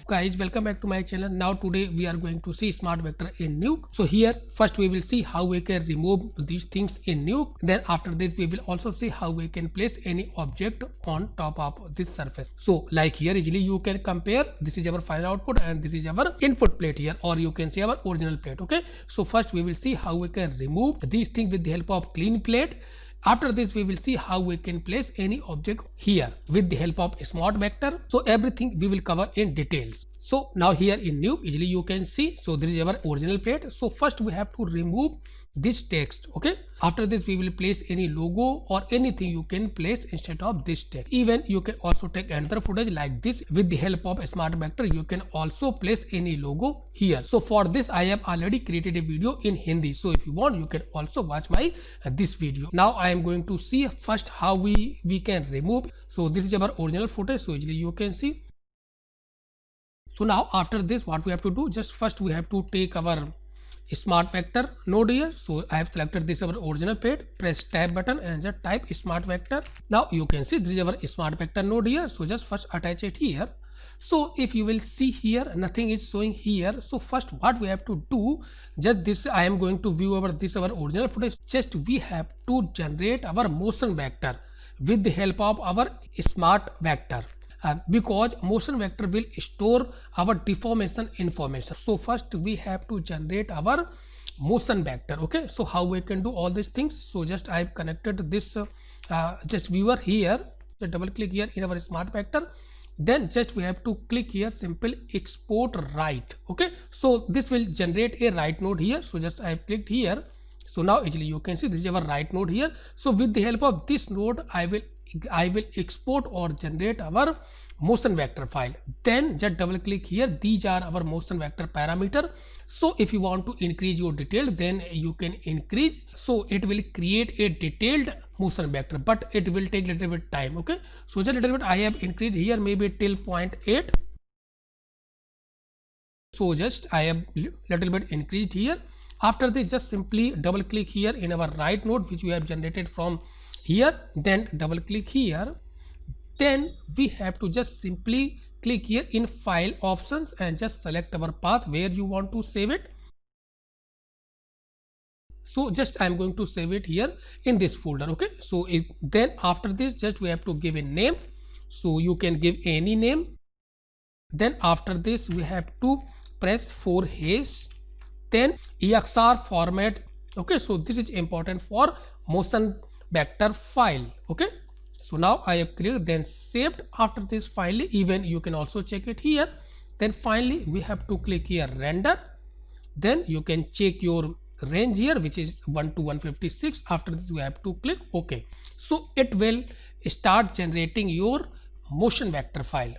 Guys, welcome back to my channel. Now today we are going to see smart vector in Nuke. So here first we will see how we can remove these things in Nuke. Then after this we will also see how we can place any object on top of this surface. So like here easily you can compare, this is our final output and this is our input plate here, or you can see our original plate. Okay, so first we will see how we can remove these things with the help of clean plate. After this we will see how we can place any object here with the help of smart vector. So everything we will cover in details. So now here in Nuke easily you can see, so this is our original plate. So first we have to remove this text. Okay, after this we will place any logo or anything you can place instead of this text. Even you can also take another footage like this with the help of smart vector. You can also place any logo here. So for this I have already created a video in Hindi, so if you want you can also watch my this video. Now I am going to see first how we can remove. So this is our original footage, so easily you can see. So now after this what we have to do, just first we have to take our smart vector node here. So I have selected this our original plate, press tab button and just type smart vector. Now you can see this is our smart vector node here. So just first attach it here. So if you will see here, nothing is showing here. So first what we have to do, just this I am going to view our original footage. Just we have to generate our motion vector with the help of our smart vector. Because motion vector will store our deformation information. So first we have to generate our motion vector. Okay, so how we can do all these things? So just I have connected this just viewer here. So double click here in our smart vector. Then just we have to click here simple export right. Okay, so this will generate a right node here. So just I have clicked here. So now easily you can see this is our right node here. So with the help of this node I will export or generate our motion vector file. Then just double click here, these are our motion vector parameter. So if you want to increase your detail, then you can increase. So it will create a detailed motion vector, but it will take little bit time. Okay, so just little bit I have increased here, maybe till 0.8. so just I have little bit increased here. After this just simply double click here in our right node which we have generated from here, then double click here. Then we have to just simply click here in file options and just select our path where you want to save it. So just I am going to save it here in this folder. Okay, so then after this just we have to give a name. So you can give any name. Then after this we have to press for hash, then EXR format. Okay, so this is important for motion vector file. Okay, so now I have cleared, then saved. After this finally, even you can also check it here. Then finally we have to click here render. Then you can check your range here which is 1 to 156. After this we have to click OK. So it will start generating your motion vector file.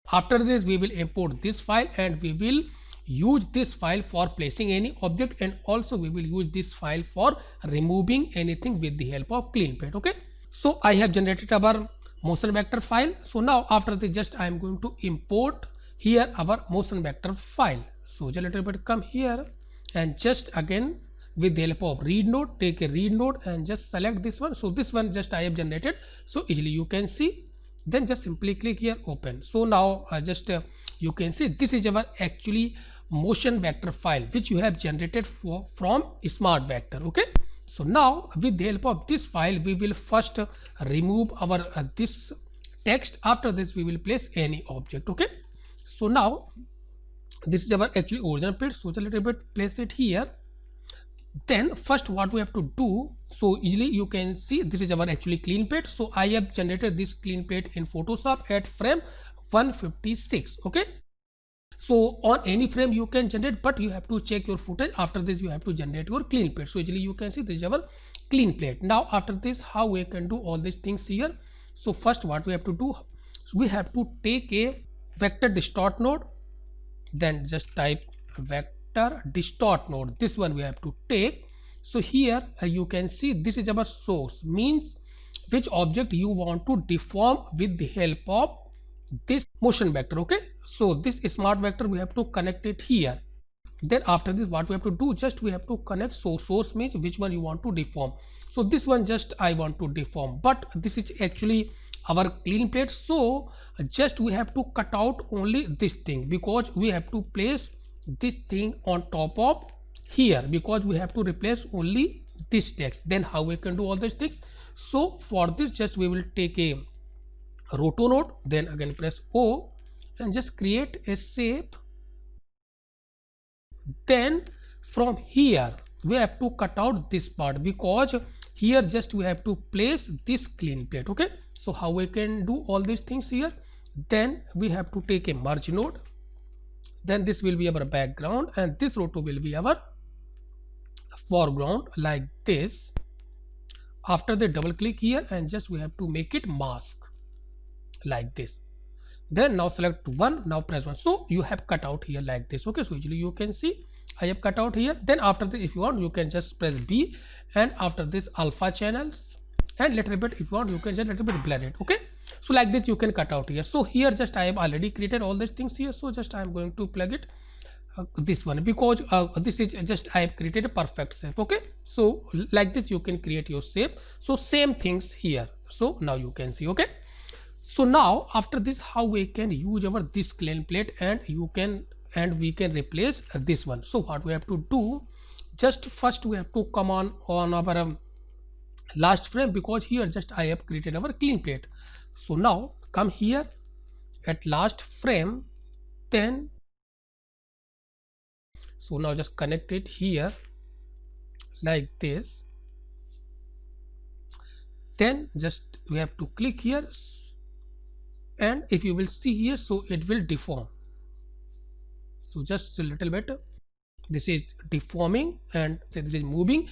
After this we will import this file and we will use this file for placing any object, and also we will use this file for removing anything with the help of clean plate. Okay, so I have generated our motion vector file. So now after this just I am going to import here our motion vector file. So just a little bit come here and just again with the help of read node, take a read node and just select this one. So this one just I have generated, so easily you can see. Then just simply click here open. So now you can see this is our actually motion vector file which you have generated from smart vector. Okay, so now with the help of this file we will first remove our this text. After this we will place any object. Okay, so now this is our actually original plate, so just a little bit place it here. Then first what we have to do, so easily you can see this is our actually clean plate. So I have generated this clean plate in Photoshop at frame 156. Okay, so on any frame you can generate, but you have to check your footage. After this you have to generate your clean plate. So easily you can see this is our clean plate. Now after this how we can do all these things here. So first what we have to do, we have to take a vector distort node, then just type vector distort node. This one we have to take. So here you can see this is our source, means which object you want to deform with the help of this motion vector. Okay, so this smart vector we have to connect it here. Then after this, what we have to do, just we have to connect source means which one you want to deform. So this one just I want to deform, but this is actually our clean plate, so just we have to cut out only this thing, because we have to place this thing on top of here, because we have to replace only this text. Then how we can do all these things? So for this, just we will take a roto node, then again press O and just create a shape. Then from here we have to cut out this part, because here just we have to place this clean plate. Okay, so how we can do all these things here? Then we have to take a merge node, then this will be our background and this roto will be our foreground, like this. After the double click here and just we have to make it mask like this. Then now select one, now press one. So you have cut out here like this. Okay, so usually you can see I have cut out here. Then after this, if you want, you can just press B, and after this alpha channels, and little bit if you want, you can just little bit blur it. Okay, so like this you can cut out here. So here just I have already created all these things here, so just I am going to plug it this one, because this is just I have created a perfect shape. Okay, so like this you can create your shape. So same things here. So now you can see. Okay, so now after this, how we can use our this clean plate and we can replace this one. So what we have to do, just first we have to come on our last frame, because here just I have created our clean plate. So now come here at last frame, then so now just connect it here like this. Then just we have to click here, and if you will see here, so it will deform. So just a little bit, this is deforming and this is moving.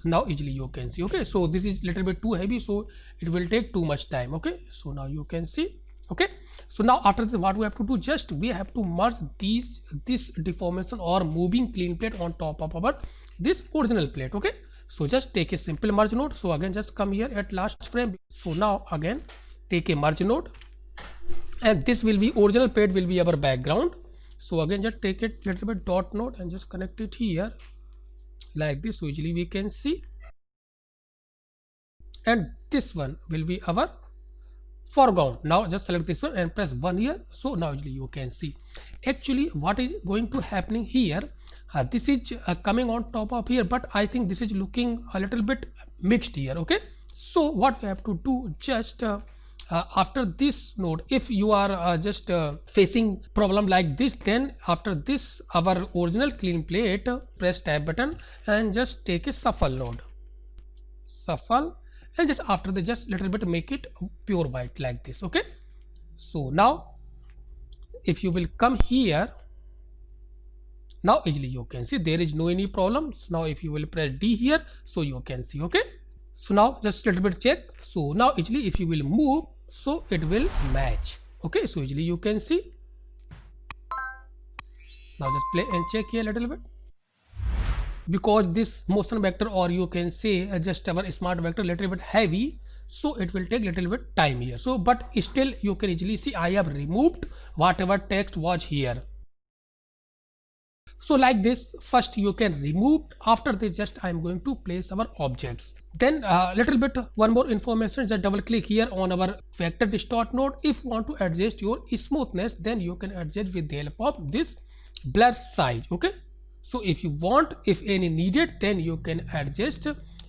Now easily you can see. Okay, so this is little bit too heavy, so it will take too much time. Okay, so now you can see. Okay, so now after this, what we have to do, just we have to merge this deformation or moving clean plate on top of our this original plate. Okay, so just take a simple merge node. So again just come here at last frame. So now again take a merge node, and this will be original plate will be our background. So again just take it little bit dot node and just connect it here like this. So usually we can see, and this one will be our foreground. Now just select this one and press 1 here. So now usually you can see actually what is going to happening here. This is coming on top of here, but I think this is looking a little bit mixed here. Okay, so what we have to do, just after this node, if you are just facing problem like this, then after this our original clean plate, press tab button and just take a shuffle node, shuffle, and just after the just little bit make it pure white like this. Okay, so now if you will come here, now easily you can see there is no any problems. Now if you will press D here, so you can see. Okay, so now just little bit check. So now easily if you will move, so it will match. Okay, so easily you can see. Now just play and check here a little bit, because this motion vector, or you can say just our smart vector, little bit heavy, so it will take little bit time here. So but still you can easily see I have removed whatever text was here. So like this, first you can remove. After this, just I am going to place our objects. Then little bit one more information, just double click here on our vector distort node. If you want to adjust your smoothness, then you can adjust with the help of this blur size. Okay, so if you want, if any needed, then you can adjust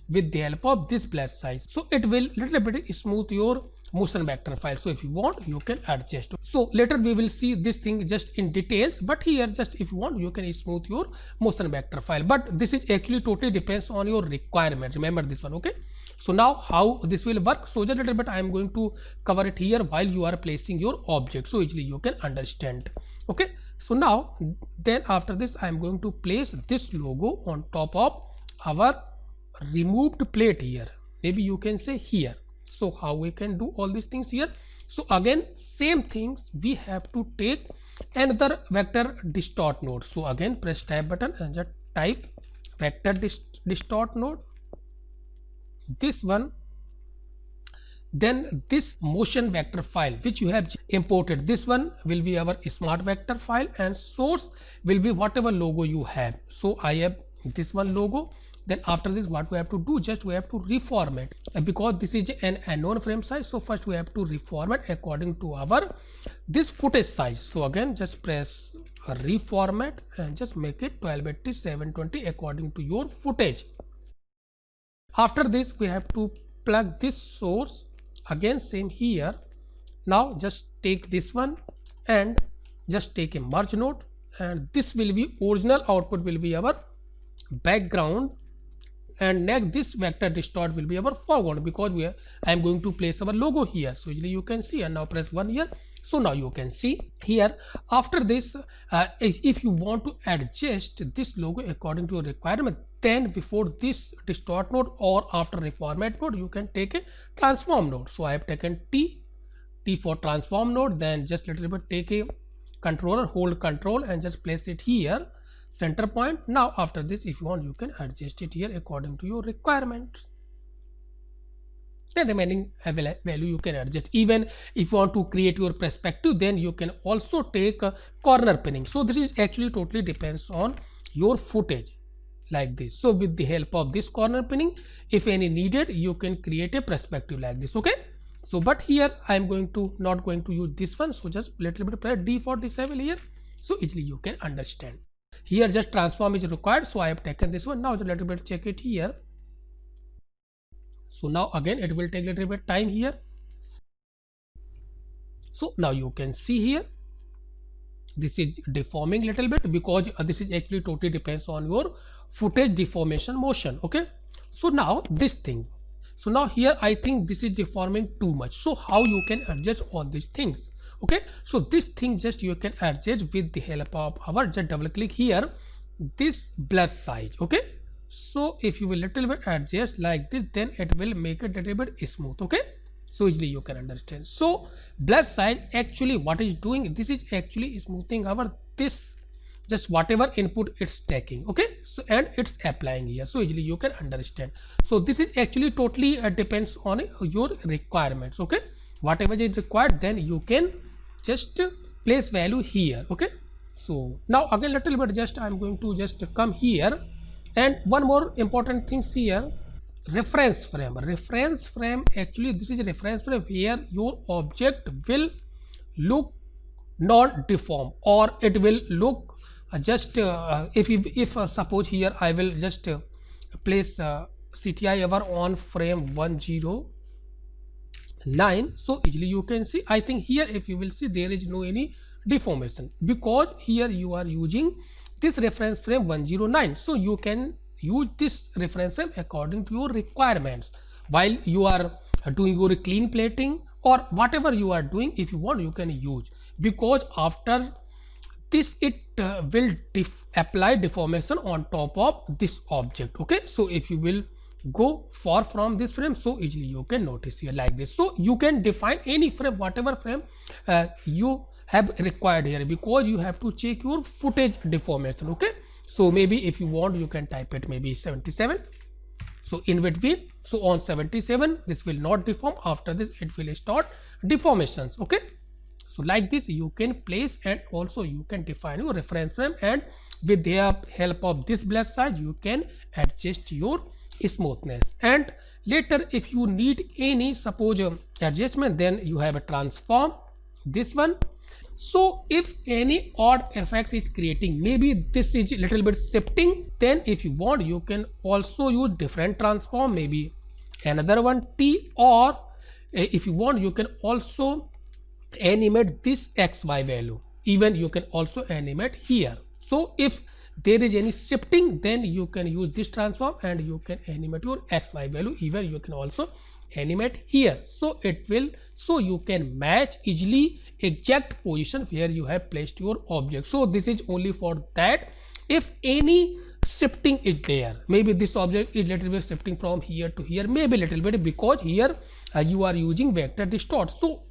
with the help of this blur size. So it will little bit smooth your motion vector file. So if you want, you can adjust. So later we will see this thing just in details, but here just if you want, you can smooth your motion vector file, but this is actually totally depends on your requirement. Remember this one. Okay, so now how this will work, so just a little bit I am going to cover it here while you are placing your object, so easily you can understand. Okay, so now then after this I am going to place this logo on top of our removed plate here, maybe you can say here. So how we can do all these things here? So again same things, we have to take another vector distort node. So again press tab button and just type vector distort node, this one, then this motion vector file which you have imported, this one will be our smart vector file, and source will be whatever logo you have. So I have this one logo. Then after this, what we have to do, just we have to reformat, because this is an unknown frame size. So first we have to reformat according to our this footage size. So again, just press reformat and just make it 1280 720 according to your footage. After this, we have to plug this source, again same here. Now just take this one and just take a merge node, and this will be original output will be our background, and next this vector distort will be our foreground, because I am going to place our logo here. So usually you can see, and now press 1 here. So now you can see here. After this, if you want to adjust this logo according to your requirement, then before this distort node or after reformat node, you can take a transform node. So I have taken T for transform node. Then just little bit take a controller, hold control and just place it here, center point. Now after this, if you want, you can adjust it here according to your requirements. The remaining value you can adjust. Even if you want to create your perspective, then you can also take corner pinning. So this is actually totally depends on your footage, like this. So with the help of this corner pinning, if any needed, you can create a perspective like this. Okay. So but here I am not going to use this one. So just little bit press D for disable here. So easily you can understand. Here just transform is required. So I have taken this one. Now just little bit check it here. So now again it will take a little bit time here. So now you can see here, this is deforming little bit, because this is actually totally depends on your footage deformation motion. Okay. So now this thing. So now here I think this is deforming too much. So how you can adjust all these things? Okay. So this thing just you can adjust with the help of our, just double click here, this blur size. Okay. So if you will little bit adjust like this, then it will make it a little bit smooth. Okay. So easily you can understand. So blur size actually what is doing, this is actually smoothing our this, just whatever input it's taking. Okay. So and it's applying here. So easily you can understand. So this is actually totally depends on your requirements. Okay. Whatever is required, then you can just place value here. Okay. So now again little bit just I'm going to just come here. And one more important things here, reference frame. Reference frame, actually this is a reference frame where your object will look non-deform, or it will look just if suppose here I will just place CTI ever on frame 109. So easily you can see, I think here if you will see, there is no any deformation, because here you are using this reference frame 109. So you can use this reference frame according to your requirements while you are doing your clean plating or whatever you are doing. If you want, you can use, because after this it will apply deformation on top of this object. Okay. So if you will go far from this frame, so easily you can notice here like this. So you can define any frame, whatever frame you have required here, because you have to check your footage deformation. Okay. So maybe if you want, you can type it maybe 77. So in between, so on 77 this will not deform, after this it will start deformations. Okay. So like this you can place, and also you can define your reference frame, and with the help of this blur size you can adjust your smoothness. And later if you need any suppose adjustment, then you have a transform, this one. So if any odd effects is creating, maybe this is a little bit shifting, then if you want, you can also use different transform, maybe another one T, or if you want, you can also animate this XY value, even you can also animate here. So if there is any shifting, then you can use this transform and you can animate your XY value, even you can also animate here. So it will, so you can match easily exact position where you have placed your object. So this is only for that if any shifting is there, maybe this object is little bit shifting from here to here, maybe little bit, because here you are using vector distort, so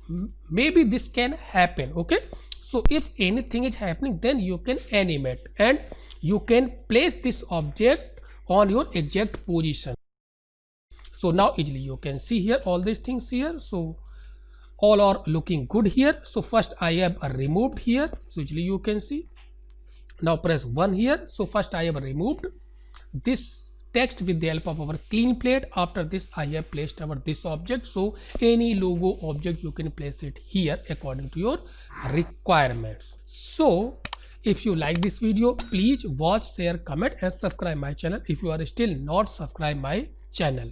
maybe this can happen. Okay. So if anything is happening, then you can animate and you can place this object on your exact position. So now easily you can see here all these things here. So all are looking good here. So first I have removed here, so easily you can see. Now press 1 here. So first I have removed this text with the help of our clean plate. After this I have placed our this object. So any logo object you can place it here according to your requirements. So if you like this video, please watch, share, comment and subscribe my channel if you are still not subscribed my channel.